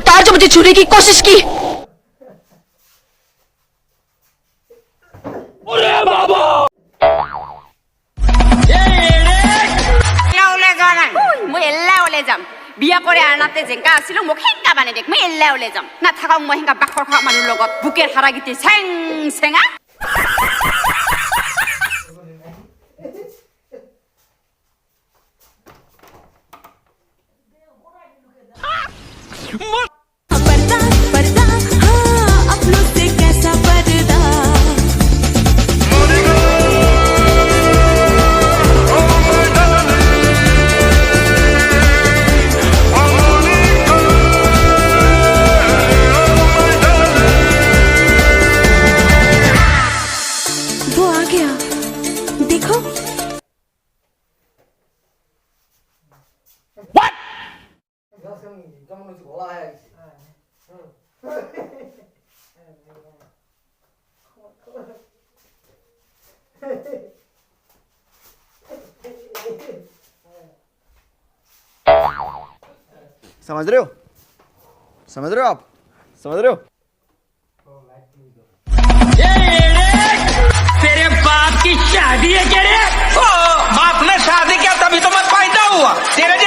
तार जो मुझे छूने की कोशिश की মই এল্লা ওলাই যাম বিয়া কৰি আনাতে জেংকা আছিল মোক হেংকা বানে দেখ মই এল্লা ওলাই যাম না থাকক মই হেংকা বাখৰ খা মানুহ লগত বুকেৰ হাৰা গিতি চেং চেঙা समझ रहे हो? समझ रहे हो आप? समझ रहे हो? तेरे बाप की शादी है क्या रे? बाप ने शादी किया तभी तो मत पैदा हुआ तेरे